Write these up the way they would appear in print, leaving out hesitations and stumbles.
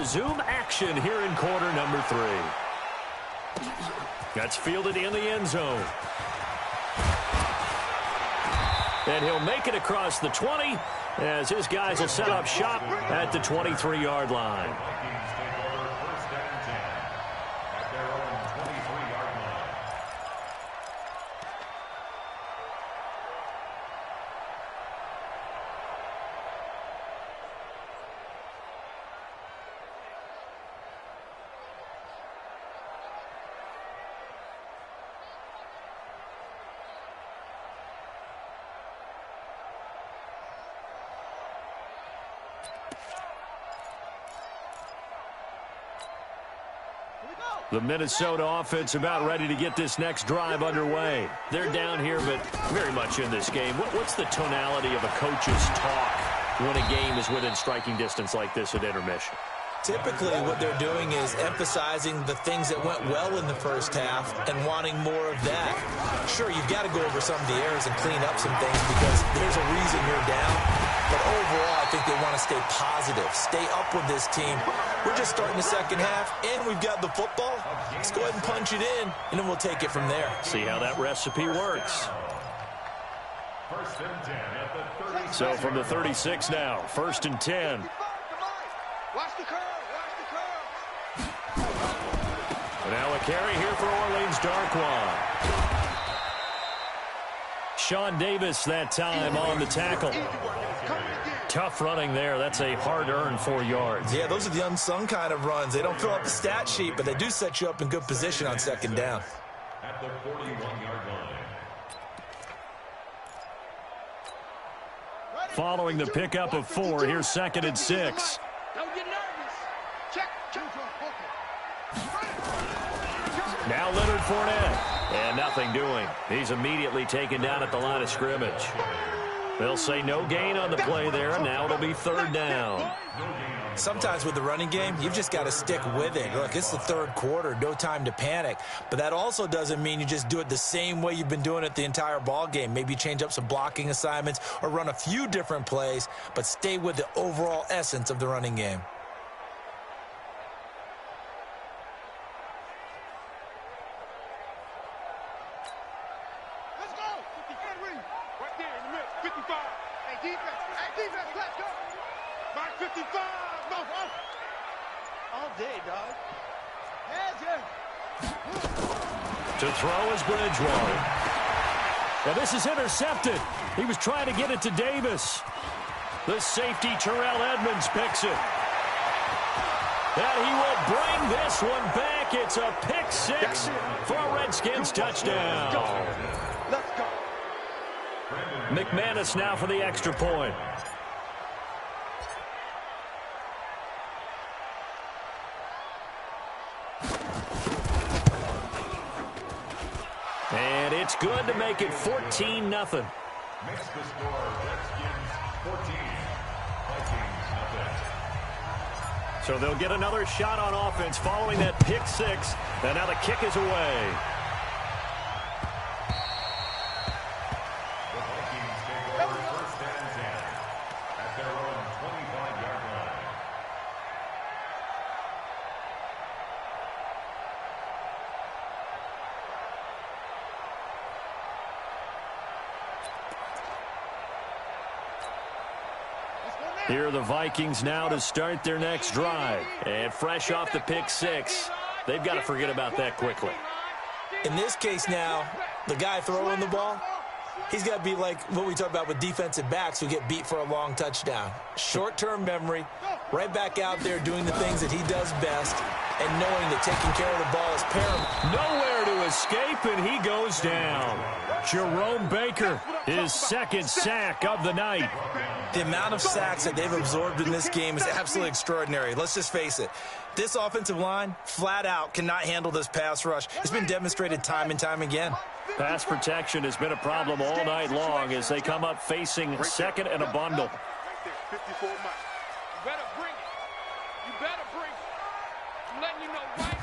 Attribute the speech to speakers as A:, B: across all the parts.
A: resume action here in quarter number 3. That's fielded in the end zone. And he'll make it across the 20 as his guys will set up shop at the 23-yard line. The Minnesota offense about ready to get this next drive underway. They're down here, but very much in this game. What's the tonality of a coach's talk when a game is within striking distance like this at intermission?
B: Typically, what they're doing is emphasizing the things that went well in the first half and wanting more of that. Sure, you've got to go over some of the errors and clean up some things because there's a reason you're down. But overall, I think they want to stay positive, stay up with this team. We're just starting the second half, and we've got the football. Let's go ahead and punch it in, and then we'll take it from there.
A: See how that recipe works. So from the 36 now, 1st and 10.
C: Watch the curve.
A: Now a carry here for Orleans Darkwan. Sean Davis that time on the tackle. Tough running there. That's a hard-earned 4 yards.
B: Yeah, those are the unsung kind of runs. They don't fill up the stat sheet, but they do set you up in good position on second down.
D: At the 41-yard line.
A: Following the pickup of 4, here's 2nd and 6.
C: Don't get nervous. Check.
A: Now Leonard Fournette. And nothing doing. He's immediately taken down at the line of scrimmage. They'll say no gain on the play there, and now it'll be 3rd down.
B: Sometimes with the running game, you've just got to stick with it. Look, it's the 3rd quarter, no time to panic. But that also doesn't mean you just do it the same way you've been doing it the entire ball game. Maybe change up some blocking assignments or run a few different plays, but stay with the overall essence of the running game.
A: To throw is Bridgewater. Now this is intercepted. He was trying to get it to Davis. The safety, Terrell Edmonds, picks it. And he will bring this one back. It's a pick 6 for a Redskins touchdown.
C: Let's go.
A: McManus now for the extra point. And it's good to make it 14-0.
D: Makes the score Redskins 14, Vikings nothing.
A: So they'll get another shot on offense following that pick 6. And now the kick is away.
D: The Vikings take over 1st and 10 at their own 25-yard line.
A: Here are the Vikings now to start their next drive. And fresh off the pick 6, they've got to forget about that quickly.
B: In this case now, the guy throwing the ball, he's got to be like what we talk about with defensive backs who get beat for a long touchdown. Short-term memory, right back out there doing the things that he does best, and knowing that taking care of the ball is paramount.
A: Nowhere to escape, and he goes down. Jerome Baker, his 2nd sack of the night.
B: The amount of sacks that they've absorbed in this game is absolutely extraordinary. Let's just face it. This offensive line, flat out, cannot handle this pass rush. It's been demonstrated time and time again.
A: Pass protection has been a problem all night long as they come up facing 2nd and a bundle.
C: 54 miles. You better bring it. You better bring it. I'm letting you know right.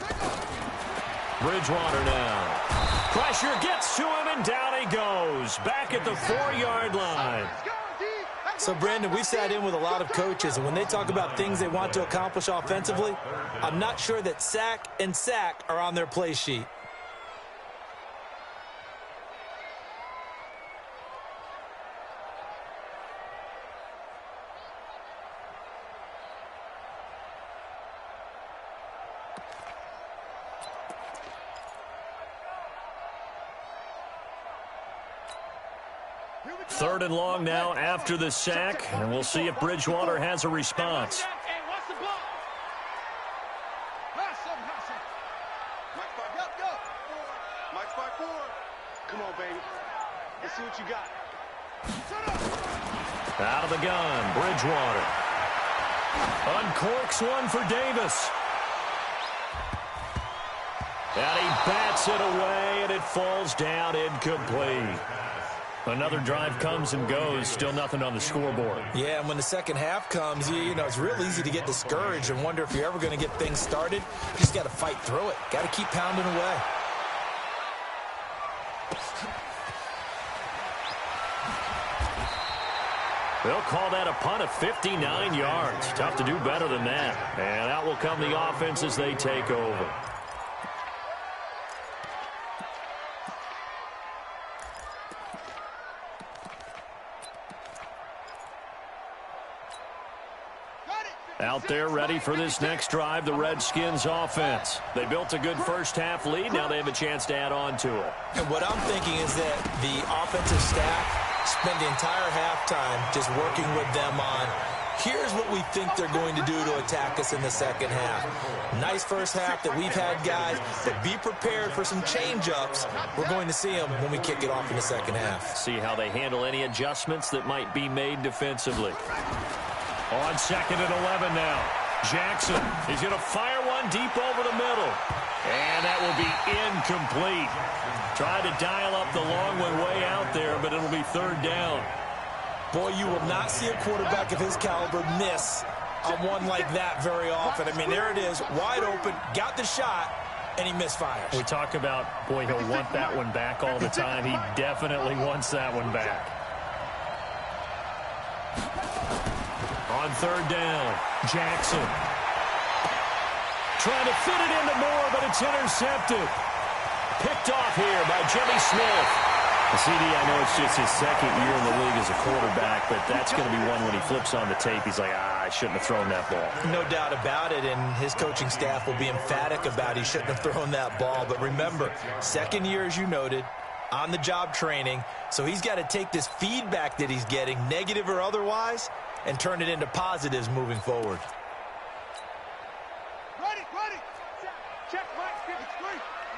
A: Bridgewater now. Pressure gets to him, and down he goes. Back at the 4-yard line.
B: So, Brandon, we sat in with a lot of coaches, and when they talk about things they want to accomplish offensively, I'm not sure that sack and sack are on their play sheet.
A: Third and long now after the sack, and we'll see if Bridgewater has a response.
C: Hey, watch the ball. Hustle.
E: Mike 5-4. Come on, baby. Let's see what you got.
A: Out of the gun, Bridgewater. Uncorks one for Davis. And he bats it away, and it falls down incomplete. Another drive comes and goes, still nothing on the scoreboard.
B: Yeah, and when the second half comes, you know, it's real easy to get discouraged and wonder if you're ever going to get things started. You just got to fight through it. Got to keep pounding away.
A: They'll call that a punt of 59 yards. Tough to do better than that. And out will come the offense as they take over. Out there ready for this next drive, the Redskins offense. They built a good first half lead. Now they have a chance to add on to it.
B: And what I'm thinking is that the offensive staff spent the entire halftime just working with them on, here's what we think they're going to do to attack us in the second half. Nice first half that we've had, guys, but be prepared for some change-ups. We're going to see them when we kick it off in the second half.
A: See how they handle any adjustments that might be made defensively. On 2nd and 11 now. Jackson, he's going to fire one deep over the middle. And that will be incomplete. Tried to dial up the long one way out there, but it'll be third down.
B: Boy, you will not see a quarterback of his caliber miss on one like that very often. I mean, there it is, wide open, got the shot, and he misfires.
A: We talk about, boy, he'll want that one back all the time. He definitely wants that one back. On third down, Jackson. Trying to fit it into Moore, but it's intercepted. Picked off here by Jimmy Smith. The CD, I know it's just his second year in the league as a quarterback, but that's going to be one when he flips on the tape. He's like, I shouldn't have thrown that ball.
B: No doubt about it, and his coaching staff will be emphatic about he shouldn't have thrown that ball. But remember, second year, as you noted, on-the-job training, so he's got to take this feedback that he's getting, negative or otherwise, and turn it into positives moving forward.
C: Ready. Check Mike 53.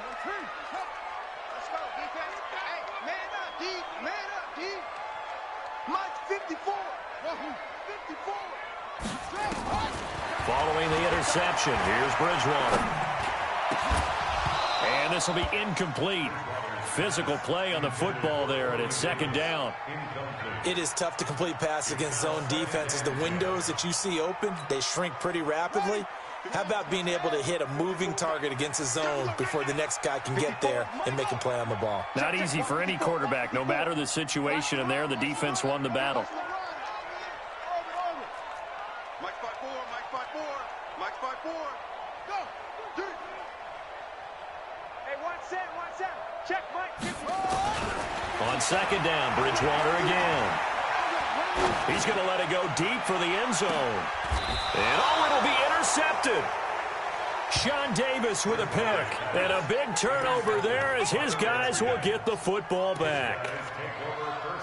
C: Let's go, defense. Hey, man up, D. Mike 54. 54.
A: Following the interception, here's Bridgewater. And this will be incomplete. Physical play on the football there, and it's second down.
B: It is tough to complete passes against zone defenses. The windows that you see open, they shrink pretty rapidly. How about being able to hit a moving target against a zone before the next guy can get there and make a play on the ball?
A: Not easy for any quarterback, no matter the situation, and there the defense won the battle.
E: Mike 5-4.
C: Go. Hey, one set. Check Mike 54.
A: On second down, Bridgewater again. He's going to let it go deep for the end zone. And it'll be intercepted. Sean Davis with a pick. And a big turnover there as his guys will get the football back.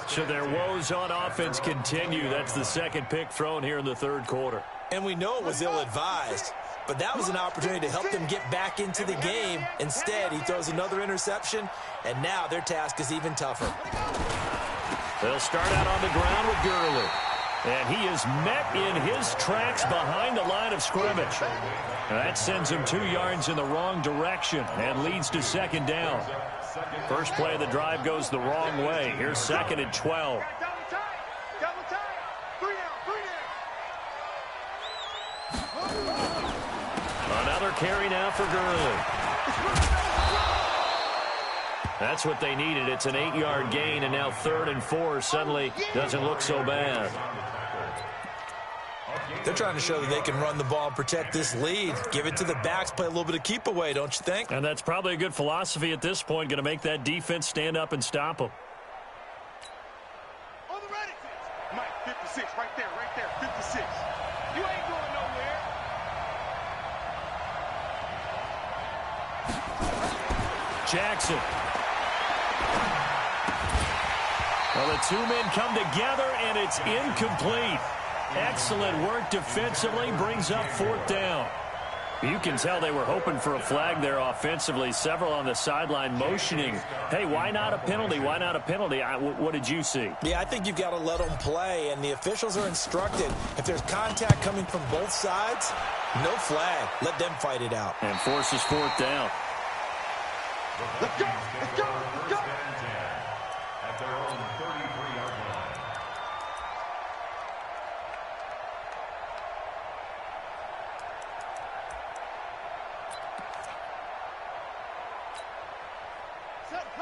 A: So their woes on offense continue. That's the second pick thrown here in the third quarter.
B: And we know it was ill-advised, but that was an opportunity to help them get back into the game. Instead, he throws another interception, and now their task is even tougher.
A: They'll start out on the ground with Gurley. And he is met in his tracks behind the line of scrimmage. And that sends him 2 yards in the wrong direction and leads to second down. First play of the drive goes the wrong way. Here's second and 12.
C: Double tie. 3 down.
A: Another carry now for Gurley. That's what they needed. It's an 8-yard gain, and now 3rd and 4 suddenly doesn't look so bad.
B: They're trying to show that they can run the ball and protect this lead. Give it to the backs, play a little bit of keep away, don't you think?
A: And that's probably a good philosophy at this point, going to make that defense stand up and stop them.
E: On the ready. Mike, 56, right there, 56.
C: You ain't going nowhere.
A: Jackson. Well, the two men come together, and it's incomplete. Excellent work defensively, brings up 4th down. You can tell they were hoping for a flag there offensively. Several on the sideline motioning, hey, why not a penalty? Why not a penalty? What did you see?
B: Yeah, I think you've got to let them play, and the officials are instructed. If there's contact coming from both sides, no flag. Let them fight it out.
A: And forces 4th down.
E: Let's go, let's go, let's go.
D: At their own 33-yard line.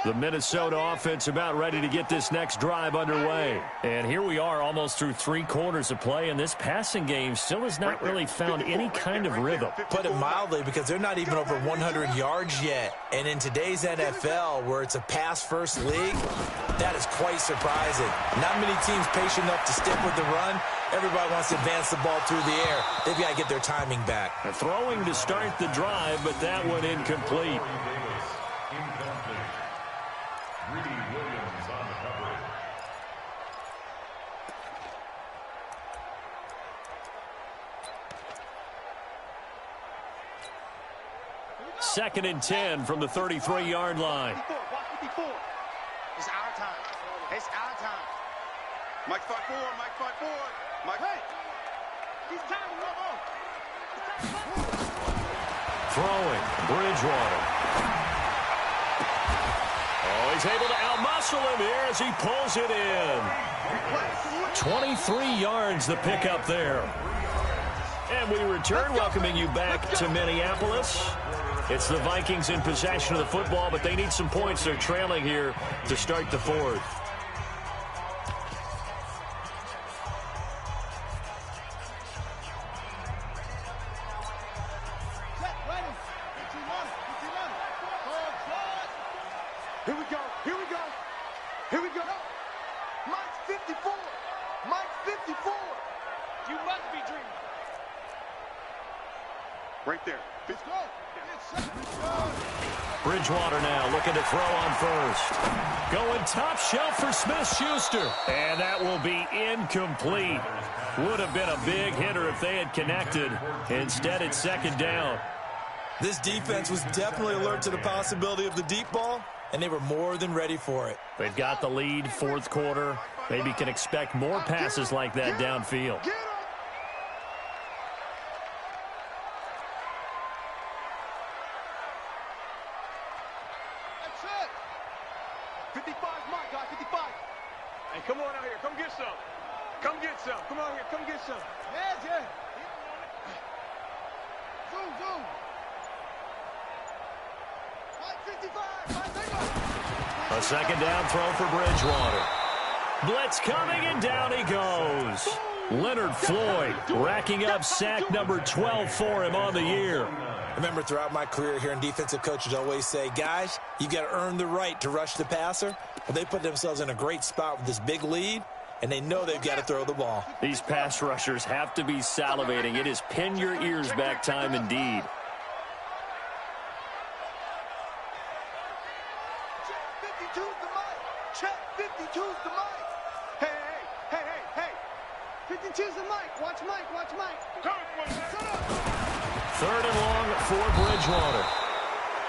A: The Minnesota offense about ready to get this next drive underway. And here we are almost through 3 quarters of play, and this passing game still has not really found any kind of rhythm.
B: Put it mildly, because they're not even over 100 yards yet. And in today's NFL, where it's a pass-first league, that is quite surprising. Not many teams patient enough to stick with the run. Everybody wants to advance the ball through the air. They've got to get their timing back.
A: Throwing to start the drive, but that one incomplete. Second and 10 from the 33-yard line.
E: 54. It's our time. It's our time. Mike 5-4, Mike 5-4. Mike, hey! He's time to run on.
A: Throwing, Bridgewater. Oh, he's able to outmuscle him here as he pulls it in. 23 yards the pickup there. And we return, welcoming you back to Minneapolis. It's the Vikings in possession of the football, but they need some points. They're trailing here to start the 4th.
E: Here we go, here we go, here we go. Mike's 54, Mike's 54.
C: You must be dreaming.
E: Right there. Let's go.
A: Bridgewater now looking to throw on first. Going top shelf for Smith-Schuster. And that will be incomplete. Would have been a big hitter if they had connected. Instead, it's 2nd down.
B: This defense was definitely alert to the possibility of the deep ball, and they were more than ready for it.
A: They've got the lead, 4th quarter. Maybe can expect more passes like that downfield.
E: That's it. 55, Mike, guy, 55.
C: Hey, come on out here. Come get some. Come get some. Come on here. Come get some.
E: Yeah. Zoom, zoom. Mike 55, Mike, take off.
A: A 2nd down throw for Bridgewater. Blitz coming, and down he goes. Leonard Floyd racking up sack number 12 for him on the year.
B: Remember, throughout my career here in defensive coaches always say, guys, you got to earn the right to rush the passer. Well, they put themselves in a great spot with this big lead, and they know they've got to throw the ball.
A: These pass rushers have to be salivating. It is pin your ears back time indeed.
E: Check 52's the mic. Check 52's the mic. Hey. 52's the mic. Watch Mike.
C: Come on, shut up.
A: 3rd and long for Bridgewater.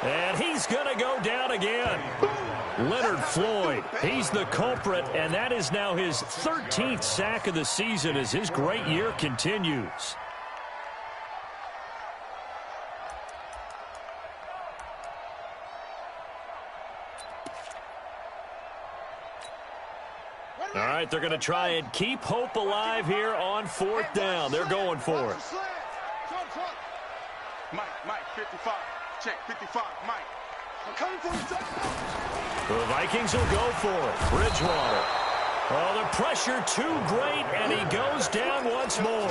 A: And he's going to go down again. Leonard Floyd, he's the culprit, and that is now his 13th sack of the season as his great year continues. All right, they're going to try and keep hope alive here on 4th down. They're going for it.
E: Mike, 55. Check 55, Mike. I'm coming for the touchdown.
A: The Vikings will go for it. Bridgewater. Oh, the pressure too great, and he goes down once more.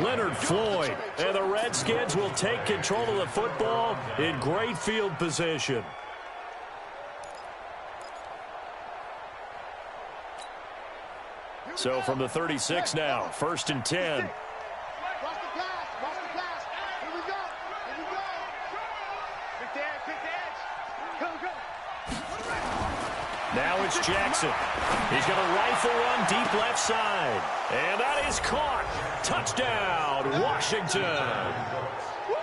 A: Leonard Floyd. And the Redskins will take control of the football in great field position. So from the 36 now, 1st and 10. Now it's Jackson. He's going to rifle one deep left side. And that is caught. Touchdown, Washington.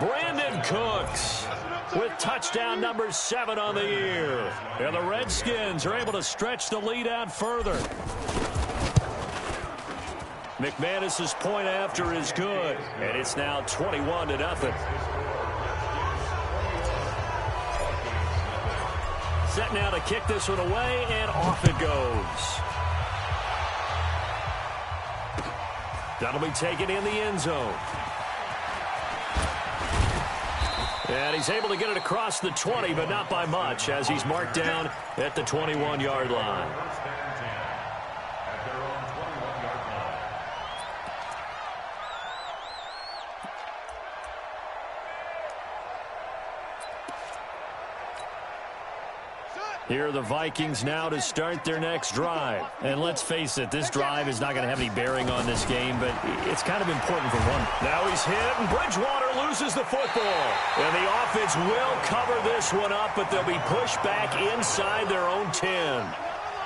A: Brandon Cooks with touchdown number 7 on the year. And the Redskins are able to stretch the lead out further. McManus's point after is good. And it's now 21-0. Set now to kick this one away, and off it goes. That'll be taken in the end zone. And he's able to get it across the 20, but not by much, as he's marked down at the 21-yard line. Here are the Vikings now to start their next drive. And let's face it, this drive is not going to have any bearing on this game, but it's kind of important for one. Now he's hit, and Bridgewater loses the football. And the offense will cover this one up, but they'll be pushed back inside their own 10.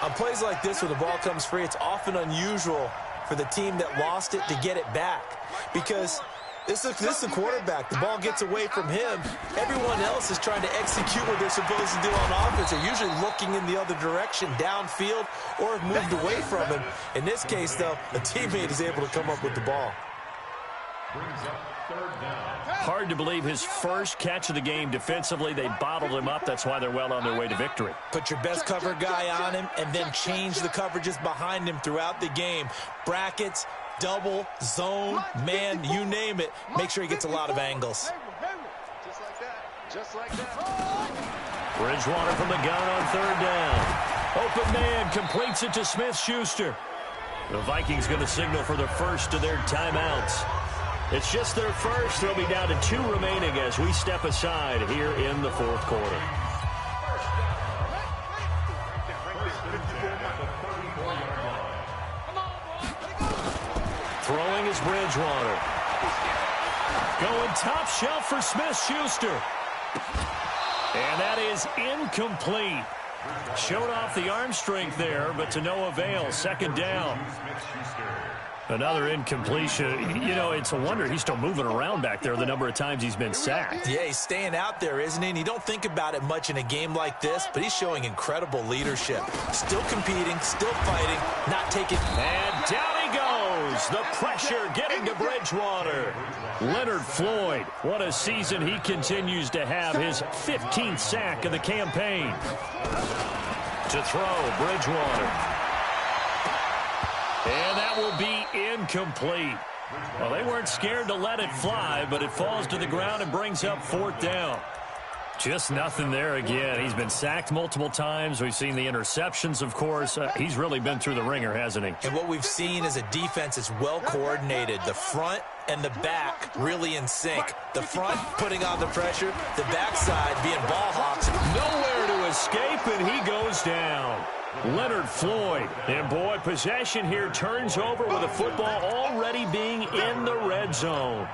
B: On plays like this where the ball comes free, it's often unusual for the team that lost it to get it back. Because this is the quarterback. The ball gets away from him. Everyone else is trying to execute what they're supposed to do on offense. They're usually looking in the other direction, downfield, or have moved away from him. In this case, though, a teammate is able to come up with the ball.
A: Hard to believe his first catch of the game defensively. They bottled him up. That's why they're well on their way to victory.
B: Put your best cover guy on him and then change the coverages behind him throughout the game. Brackets, double, zone, man, you name it. Make sure he gets a lot of angles.
E: Just like that. Just like that.
A: Bridgewater from the gun on 3rd down. Open man completes it to Smith-Schuster. The Vikings going to signal for the first of their timeouts. It's just their first. They'll be down to 2 remaining as we step aside here in the 4th quarter. Throwing is Bridgewater. Going top shelf for Smith-Schuster. And that is incomplete. Showed off the arm strength there, but to no avail. 2nd down. Another incompletion. You know, it's a wonder he's still moving around back there the number of times he's been sacked.
B: Yeah, he's staying out there, isn't he? And you don't think about it much in a game like this, but he's showing incredible leadership. Still competing, still fighting, not taking...
A: And down he goes. The pressure getting to Bridgewater. Leonard Floyd, what a season he continues to have. His 15th sack of the campaign. To throw, Bridgewater. And that will be incomplete. Well, they weren't scared to let it fly, but it falls to the ground and brings up 4th down. Just nothing there again. He's been sacked multiple times. We've seen the interceptions, of course. He's really been through the ringer, hasn't he?
B: And what we've seen is a defense that's well coordinated. The front and the back really in sync. The front putting on the pressure, the backside being ball hawks.
A: Nowhere to escape, and he goes down. Leonard Floyd. And, boy, possession here turns over with the football already being in the red zone.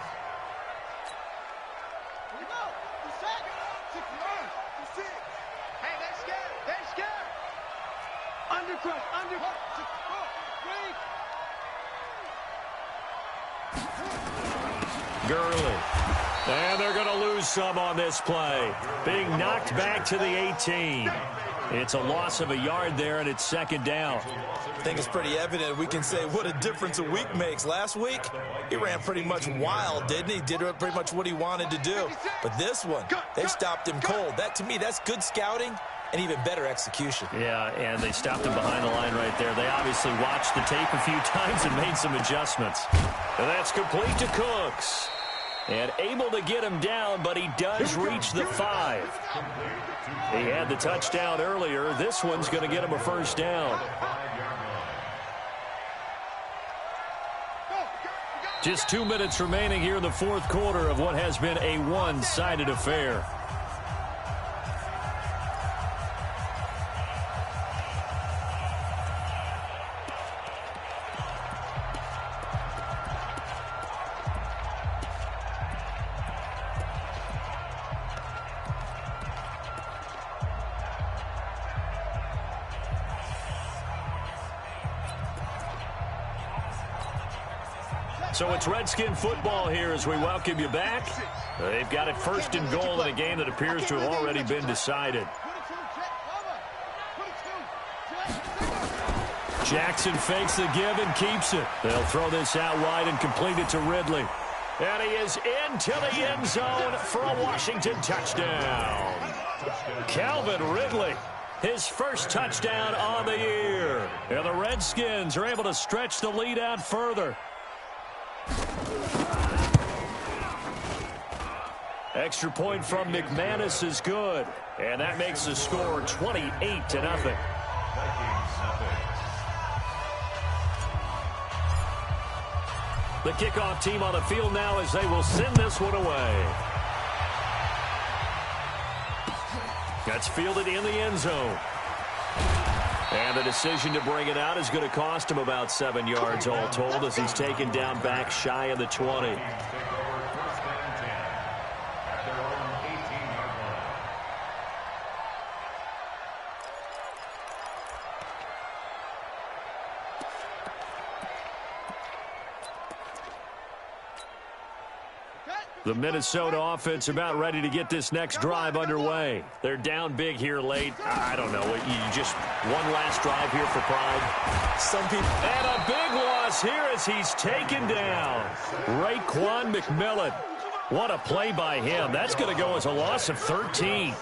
A: Gurley. And they're going to lose some on this play. Being knocked back to the 18. It's a loss of a yard there, and it's 2nd down.
B: I think it's pretty evident. We can say what a difference a week makes. Last week, he ran pretty much wild, didn't he? Did pretty much what he wanted to do. But this one, they stopped him cold. That, to me, that's good scouting and even better execution.
A: Yeah, and they stopped him behind the line right there. They obviously watched the tape a few times and made some adjustments. And that's complete to Cooks. And able to get him down, but he does reach the 5. He had the touchdown earlier. This one's going to get him a first down. Just 2 minutes remaining here in the fourth quarter of what has been a one-sided affair. So it's Redskin football here as we welcome you back. They've got it first and goal in a game that appears to have already been decided. Jackson fakes the give and keeps it. They'll throw this out wide and complete it to Ridley. And he is into the end zone for a Washington touchdown. Calvin Ridley, his first touchdown on the year. And the Redskins are able to stretch the lead out further. Extra point from McManus is good. And that makes the score 28-0. The kickoff team on the field now as they will send this one away. That's fielded in the end zone. And the decision to bring it out is going to cost him about 7 yards all told as he's taken down back shy of the 20. The Minnesota offense about ready to get this next drive underway. They're down big here late. I don't know. You just one last drive here for pride. Some people. And a big loss here as he's taken down. Raekwon McMillan. What a play by him. That's going to go as a loss of 13.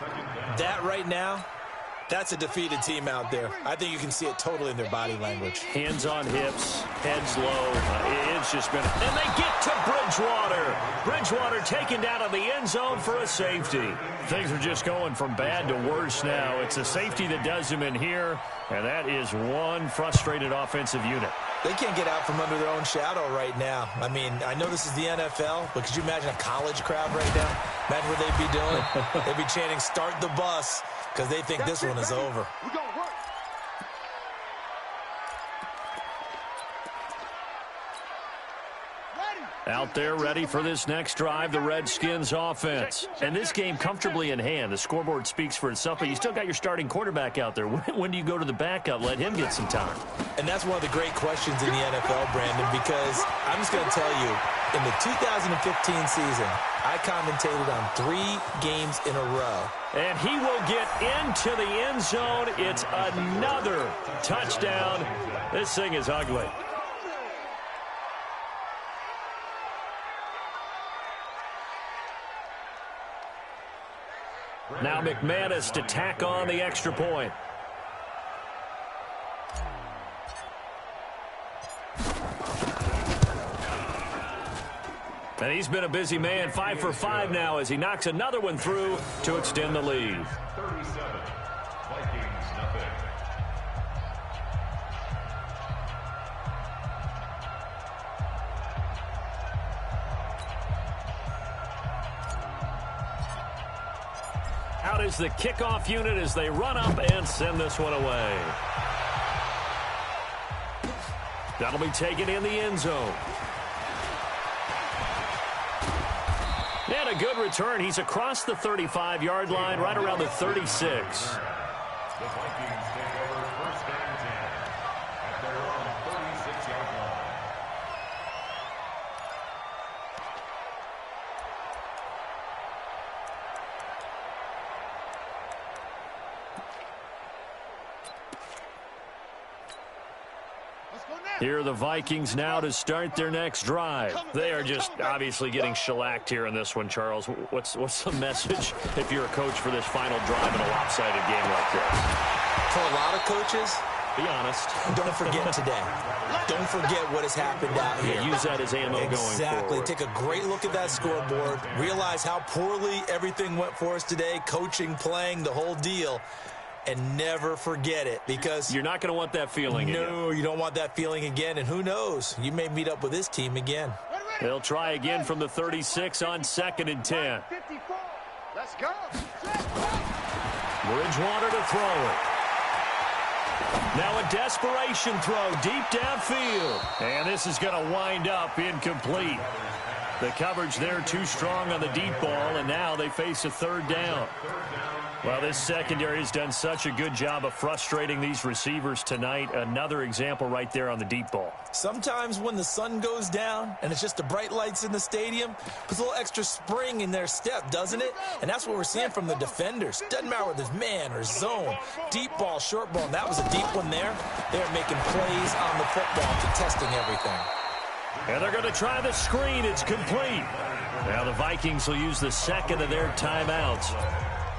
B: That right now, that's a defeated team out there. I think you can see it totally in their body language.
A: Hands on hips, heads low. It's just been... And they get to Bridgewater. Bridgewater taken down in the end zone for a safety. Things are just going from bad to worse now. It's a safety that does him in here, and that is one frustrated offensive unit.
B: They can't get out from under their own shadow right now. I mean, I know this is the NFL, but could you imagine a college crowd right now? Imagine what they'd be doing. They'd be chanting, "Start the bus," because they think this one is over.
A: Out there ready for this next drive, the Redskins offense. And this game comfortably in hand. The scoreboard speaks for itself, but you still got your starting quarterback out there. When do you go to the backup? Let him get some time.
B: And that's one of the great questions in the NFL, Brandon, because I'm just going to tell you, in the 2015 season, I commentated on 3 games in a row.
A: And he will get into the end zone. It's another touchdown. This thing is ugly. Now McManus to tack on the extra point. And he's been a busy man, 5 for 5 now as he knocks another one through to extend the lead.
D: 37, Vikings nothing.
A: Out is the kickoff unit as they run up and send this one away. That'll be taken in the end zone. And a good return. He's across the 35-yard line, right around the 36.
D: The Vikings take over first and 10 at their own 36-yard line.
A: Here are the Vikings now to start their next drive. They are just obviously getting shellacked here in this one, Charles. What's the message if you're a coach for this final drive in a lopsided game like this?
B: For a lot of coaches,
A: Be honest.
B: Don't forget today. Don't forget what has happened out here.
A: Yeah, use that as ammo going forward.
B: Exactly. Take a great look at that scoreboard. Realize how poorly everything went for us today. Coaching, playing, the whole deal. And never forget it, because
A: you're not going to want that feeling again.
B: No, you don't want that feeling again. And who knows? You may meet up with this team again.
A: They'll try again from the 36 on 2nd and 10.
E: Let's go.
A: Bridgewater to throw it. Now a desperation throw deep downfield. And this is going to wind up incomplete. The coverage there too strong on the deep ball, and now they face a 3rd down. Well, this secondary has done such a good job of frustrating these receivers tonight. Another example right there on the deep ball.
B: Sometimes when the sun goes down and it's just the bright lights in the stadium, puts a little extra spring in their step, doesn't it? And that's what we're seeing from the defenders. Doesn't matter whether it's man or zone, deep ball, short ball. And that was a deep one there. They're making plays on the football, contesting everything.
A: And they're going to try the screen. It's complete. Now the Vikings will use the 2nd of their timeouts,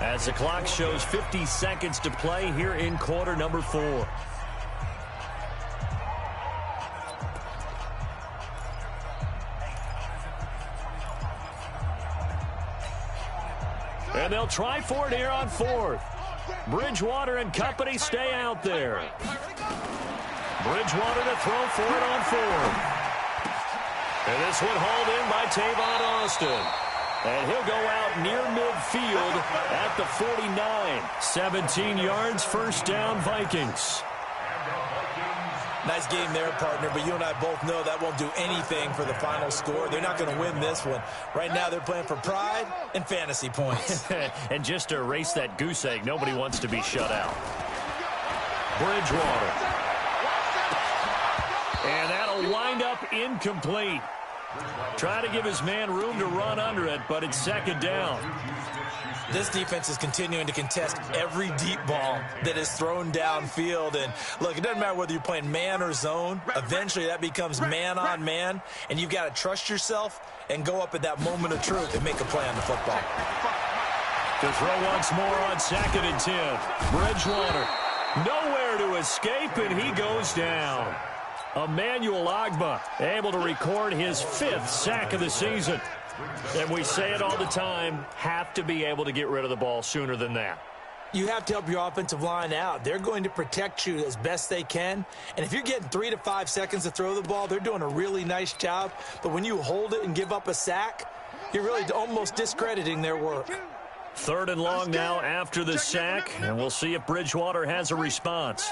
A: as the clock shows 50 seconds to play here in quarter number 4. And they'll try for it here on 4th. Bridgewater and company stay out there. Bridgewater to throw for it on 4th. And this one hauled in by Tavon Austin. And he'll go out near midfield at the 49. 17 yards, 1st down, Vikings.
B: Nice game there, partner, but you and I both know that won't do anything for the final score. They're not going to win this one. Right now they're playing for pride and fantasy points.
A: And just to erase that goose egg, nobody wants to be shut out. Bridgewater. And that'll wind up incomplete. Try to give his man room to run under it, but it's 2nd down.
B: This defense is continuing to contest every deep ball that is thrown downfield. And, look, it doesn't matter whether you're playing man or zone. Eventually that becomes man on man, and you've got to trust yourself and go up at that moment of truth and make a play on the football.
A: To throw once more on 2nd and 10. Bridgewater nowhere to escape, and he goes down. Emmanuel Ogbah able to record his 5th sack of the season. And we say it all the time, have to be able to get rid of the ball sooner than that.
B: You have to help your offensive line out. They're going to protect you as best they can. And if you're getting 3 to 5 seconds to throw the ball, they're doing a really nice job. But when you hold it and give up a sack, you're really almost discrediting their work.
A: 3rd and long now after the sack, and we'll see if Bridgewater has a response.